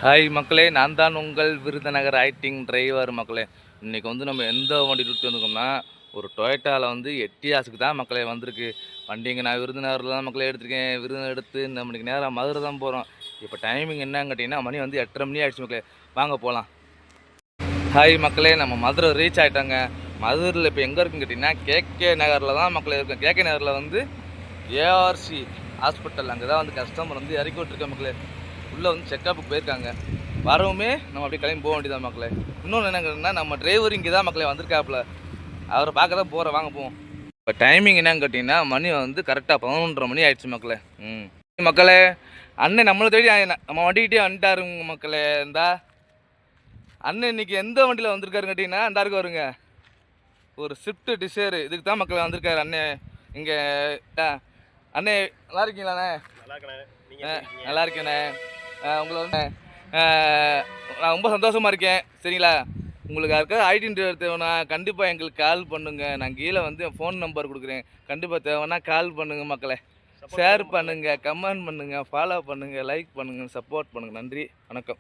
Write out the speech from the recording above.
Hi மக்களே, நான் தான் உங்கள் விருதுநகர் ஐட்டிங் டிரைவர் மக்களே. இன்றைக்கி வந்து நம்ம எந்த வண்டி விட்டு வந்துருக்கோம்னா, ஒரு டொயோட்டாவில் வந்து எட்டியாஸுக்கு தான் மக்களே வந்திருக்கு வண்டி. இங்கே நான் விருதுநகரில் தான் மக்களே எடுத்திருக்கேன். விருதுநகர் எடுத்து நம்மளுக்கு நேராக மதுரை தான் போகிறோம். இப்போ டைமிங் என்னன்னு கேட்டிங்கன்னா, மணி வந்து 8:30 மணி ஆகிடுச்சு மக்களே. வாங்க போகலாம். ஹாய் மக்களே, நம்ம மதுரை ரீச் ஆகிட்டாங்க. மதுரையில் இப்போ எங்கே இருக்குன்னு கேட்டிங்கன்னா, கேகே நகரில் தான் மக்களே இருக்கேன். கேகே நகரில் வந்து ஏஆர்சி ஹாஸ்பிட்டல், அங்கே தான் வந்து கஸ்டமர் வந்து இறக்கி விட்டுருக்கேன் மக்களே. உள்ளே வந்து செக்கப்புக்கு போயிருக்காங்க. வரவுமே நம்ம அப்படியே கிளம்பி போக வேண்டியதான் மக்களே. இன்னொன்று என்னங்கன்னா, நம்ம டிரைவர் இங்கே தான் மக்களே வந்திருக்காப்புல. அவரை பார்க்க தான் போகிறேன், வாங்க போவோம். இப்போ டைமிங் என்னன்னு கேட்டிங்கன்னா, மணி வந்து கரெக்டாக 11:30 மணி ஆயிடுச்சு மக்களே. மக்களே, அண்ணன் நம்மளை தேடி நம்ம வண்டிக்கிட்டே வந்துட்டாருங்க மக்களே. இந்தா அண்ணன் இன்னைக்கு எந்த வண்டியில் வந்திருக்காருன்னு கேட்டிங்கன்னா, இந்த இருக்கு வருங்க, ஒரு ஸ்விஃப்ட் டிசைர். இதுக்கு தான் மக்களே வந்திருக்காரு அண்ணன். இங்கே அண்ணே, நல்லா இருக்கீங்களாண்ணே? நல்லா இருக்கேண்ணே. உங்களை வந்து நான் ரொம்ப சந்தோஷமாக இருக்கேன். சரிங்களா? உங்களுக்கு யாருக்காவது ஐடென்டி தேவைன்னா கண்டிப்பாக எங்களுக்கு கால் பண்ணுங்கள். நான் கீழே வந்து ஃபோன் நம்பர் கொடுக்குறேன். கண்டிப்பாக தேவைன்னா கால் பண்ணுங்கள் மக்களே. ஷேர் பண்ணுங்கள், கமெண்ட் பண்ணுங்கள், ஃபாலோ பண்ணுங்கள், லைக் பண்ணுங்கள், சப்போர்ட் பண்ணுங்கள். நன்றி, வணக்கம்.